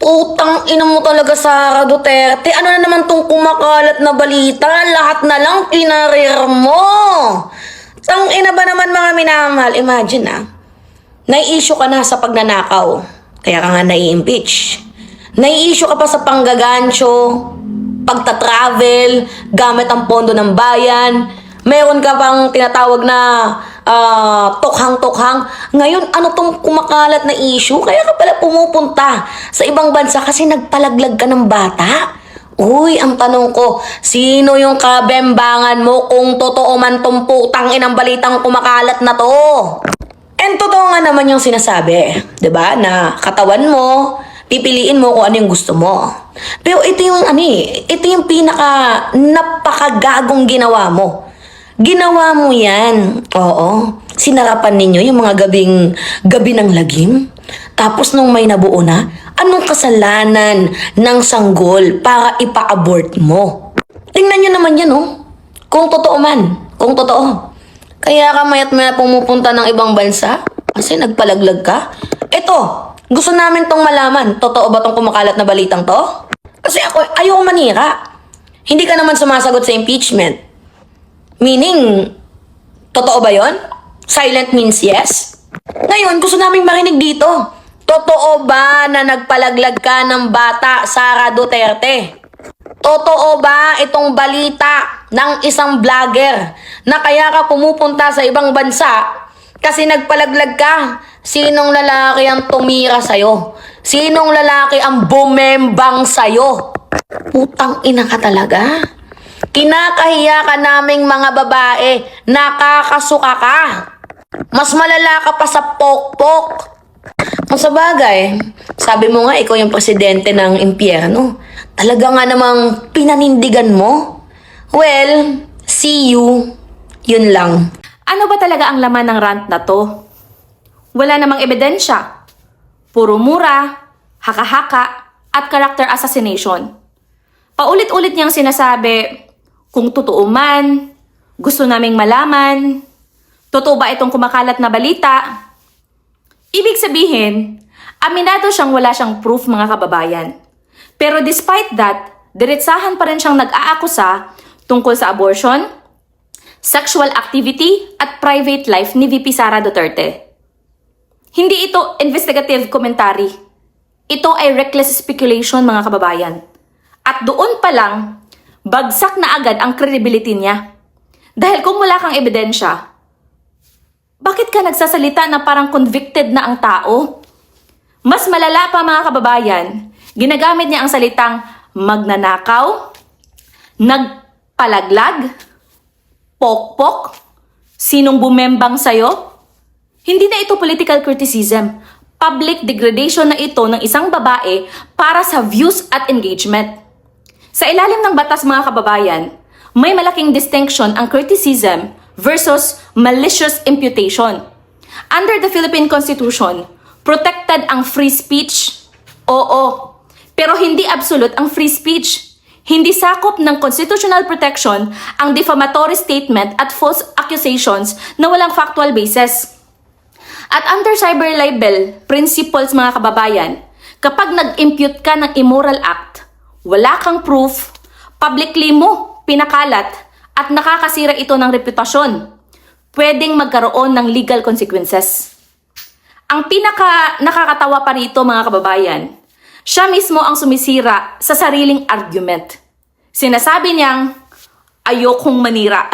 Utang ina mo talaga, Sara Duterte. Ano na naman tong kumakalat na balita? Lahat na lang kinarir mo. Tang ina ba naman, mga minamahal? Imagine nai-issue ka na sa pagnanakaw. Kaya ka nga nai-impeach. Nai-issue ka pa sa panggagansyo, pagta-travel, gamit ang pondo ng bayan. Meron ka pang tinatawag na tokhang-tokhang. Ngayon, ano tong kumakalat na issue? Kaya ka pala pumupunta sa ibang bansa kasi nagpalaglag ka ng bata? Uy, ang tanong ko, sino yung kabembangan mo kung totoo man tong putang inang balitang kumakalat na to? And totoo nga naman yung sinasabi, 'di ba? Na katawan mo, pipiliin mo kung ano yung gusto mo. Pero ito yung ito yung napakagagong ginawa mo. Ginawa mo yan. Oo. Sinarapan ninyo yung mga gabi ng lagim. Tapos nung may nabuo na, anong kasalanan ng sanggol para ipa-abort mo? Tingnan nyo naman yan, oh. Kung totoo man. Kung totoo. Kaya ka mayat-maya pumupunta ng ibang bansa? Kasi nagpalaglag ka? Ito, gusto namin tong malaman. Totoo ba tong kumakalat na balitang to? Kasi ako, ayoko manira. Hindi ka naman sumasagot sa impeachment. Meaning, totoo ba yon? Silent means yes? Ngayon, gusto naming marinig dito. Totoo ba na nagpalaglag ka ng bata, Sara Duterte? Totoo ba itong balita ng isang vlogger na kaya ka pumupunta sa ibang bansa kasi nagpalaglag ka? Sinong lalaki ang tumira sa'yo? Sinong lalaki ang bumembang sa'yo? Putang ina ka talaga. Kinakahiya ka naming mga babae, nakakasuka ka. Mas malala ka pa sa pokpok. Kung sa bagay, sabi mo nga ikaw yung presidente ng impyerno. Talaga nga namang pinanindigan mo. Well, see you. Yun lang. Ano ba talaga ang laman ng rant na to? Wala namang ebidensya. Puro mura, haka-haka, at character assassination. Paulit-ulit niyang sinasabi, kung totoo man, gusto naming malaman, totoo ba itong kumakalat na balita? Ibig sabihin, aminado siyang wala siyang proof, mga kababayan. Pero despite that, diretsahan pa rin siyang nag-aakusa tungkol sa abortion, sexual activity, at private life ni VP Sara Duterte. Hindi ito investigative commentary. Ito ay reckless speculation, mga kababayan. At doon pa lang, bagsak na agad ang credibility niya. Dahil kung wala kang ebidensya, bakit ka nagsasalita na parang convicted na ang tao? Mas malala pa, mga kababayan, ginagamit niya ang salitang magnanakaw, nagpalaglag, pokpok, sinong bumembang sayo. Hindi na ito political criticism. Public degradation na ito ng isang babae para sa views at engagement. Sa ilalim ng batas, mga kababayan, may malaking distinction ang criticism versus malicious imputation. Under the Philippine Constitution, protected ang free speech? Oo. Pero hindi absolute ang free speech. Hindi sakop ng constitutional protection ang defamatory statement at false accusations na walang factual basis. At under cyber libel principles, mga kababayan, kapag nag-impute ka ng immoral act, wala kang proof, publicly mo pinakalat at nakakasira ito ng reputasyon, pwedeng magkaroon ng legal consequences. Ang pinaka nakakatawa pa rito, mga kababayan, siya mismo ang sumisira sa sariling argument. Sinasabi niyang, ayokong manira.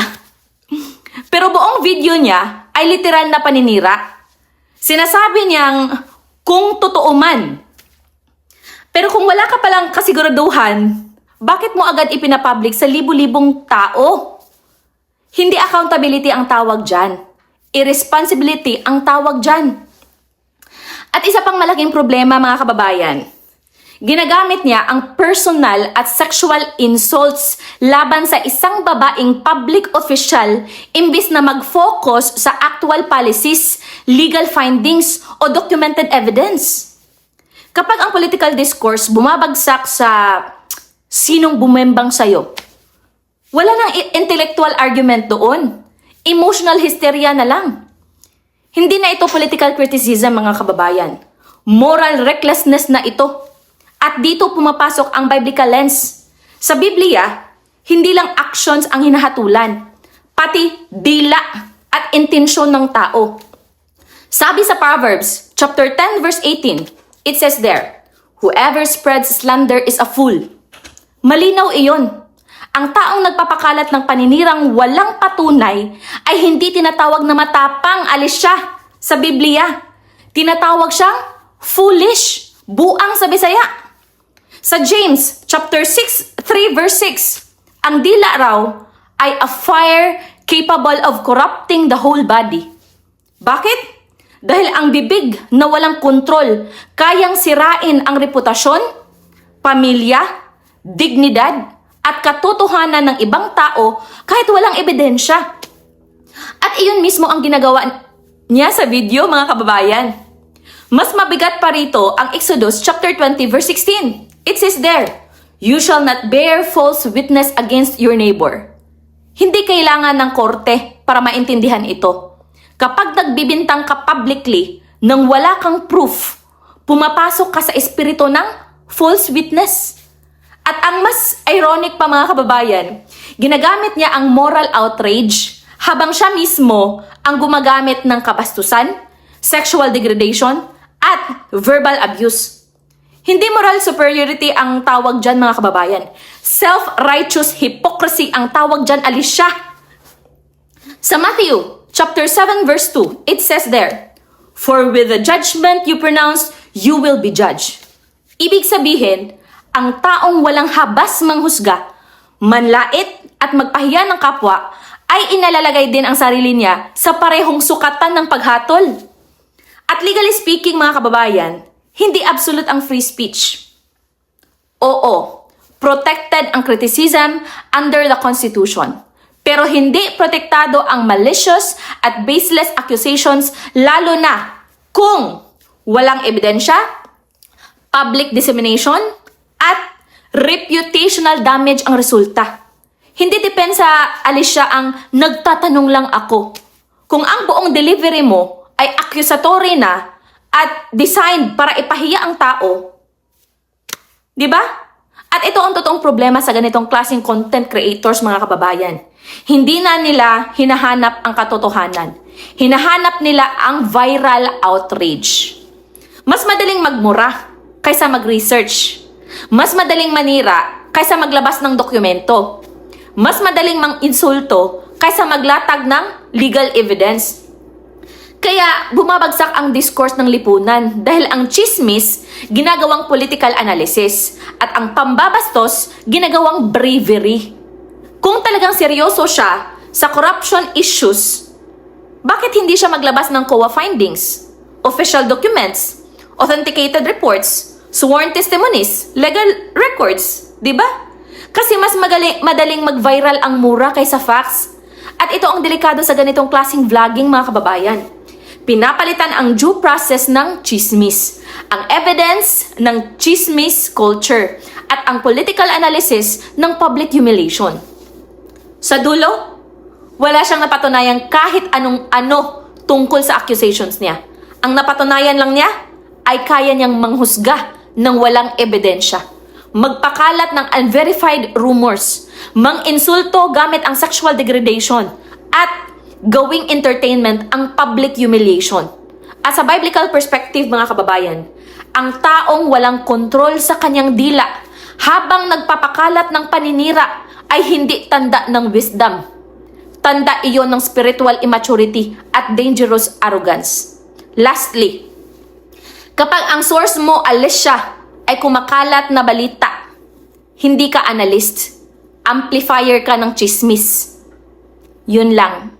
Pero buong video niya ay literal na paninira. Sinasabi niyang, kung totoo man. Pero kung wala ka palang kasiguraduhan, bakit mo agad ipinapublic sa libu-libong tao? Hindi accountability ang tawag dyan. Irresponsibility ang tawag dyan. At isa pang malaking problema, mga kababayan, ginagamit niya ang personal at sexual insults laban sa isang babaeng public official imbis na mag-focus sa actual policies, legal findings o documented evidence. Kapag ang political discourse bumabagsak sa sinong bumembang sayo, wala nang intellectual argument doon. Emotional hysteria na lang. Hindi na ito political criticism, mga kababayan. Moral recklessness na ito. At dito pumapasok ang biblical lens. Sa Biblia, hindi lang actions ang hinahatulan, pati dila at intensyon ng tao. Sabi sa Proverbs, chapter 10, verse 18, it says there, "Whoever spreads slander is a fool." Malinaw iyon. Ang taong nagpapakalat ng paninirang walang patunay ay hindi tinatawag na matapang, alis siya sa Biblia. Tinatawag siyang foolish, buang sa Bisaya. Sa James chapter 3 verse 6, ang dila raw ay a fire capable of corrupting the whole body. Bakit? Dahil ang bibig na walang kontrol kayang sirain ang reputasyon, pamilya, dignidad, at katotohanan ng ibang tao kahit walang ebidensya. At iyon mismo ang ginagawa niya sa video, mga kababayan. Mas mabigat pa rito ang Exodus chapter 20 verse 16. It says there, "You shall not bear false witness against your neighbor." Hindi kailangan ng korte para maintindihan ito. Kapag nagbibintang ka publicly nang wala kang proof, pumapasok ka sa espiritu ng false witness. At ang mas ironic pa, mga kababayan, ginagamit niya ang moral outrage habang siya mismo ang gumagamit ng kabastusan, sexual degradation, at verbal abuse. Hindi moral superiority ang tawag dyan, mga kababayan. Self-righteous hypocrisy ang tawag dyan, Alicia. Sa Matthew chapter 7 verse 2, it says there, "For with the judgment you pronounce, you will be judged." Ibig sabihin, ang taong walang habas manghusga, manlait at magpahiya ng kapwa ay inalalagay din ang sarili niya sa parehong sukatan ng paghatol. At legally speaking, mga kababayan, hindi absolute ang free speech. Oo, protected ang criticism under the Constitution. Pero hindi protektado ang malicious at baseless accusations, lalo na kung walang ebidensya, public dissemination, at reputational damage ang resulta. Hindi depensa, Alicia, ang nagtatanong lang ako. Kung ang buong delivery mo ay accusatory na at designed para ipahiya ang tao, di ba? At ito ang totoong problema sa ganitong klaseng content creators, mga kababayan. Hindi na nila hinahanap ang katotohanan. Hinahanap nila ang viral outrage. Mas madaling magmura kaysa mag-research. Mas madaling manira kaysa maglabas ng dokumento. Mas madaling mang-insulto kaysa maglatag ng legal evidence. Kaya bumabagsak ang discourse ng lipunan dahil ang chismis ginagawang political analysis at ang pambabastos ginagawang bravery. Kung talagang seryoso siya sa corruption issues, bakit hindi siya maglabas ng COA findings, official documents, authenticated reports, sworn testimonies, legal records, di ba? Kasi mas madaling mag-viral ang mura kaysa facts. At ito ang delikado sa ganitong klaseng vlogging, mga kababayan. Pinapalitan ang due process ng chismis, ang evidence ng chismis culture, at ang political analysis ng public humiliation. Sa dulo, wala siyang napatunayan kahit anong ano tungkol sa accusations niya. Ang napatunayan lang niya ay kaya niyang manghusga ng walang ebidensya, magpakalat ng unverified rumors, mang-insulto gamit ang sexual degradation, at gawing entertainment ang public humiliation. At sa biblical perspective, mga kababayan, ang taong walang kontrol sa kanyang dila habang nagpapakalat ng paninira ay hindi tanda ng wisdom. Tanda iyon ng spiritual immaturity at dangerous arrogance. Lastly, kapag ang source mo, Alicia, ay kumakalat na balita, hindi ka analyst, amplifier ka ng chismis. Yun lang.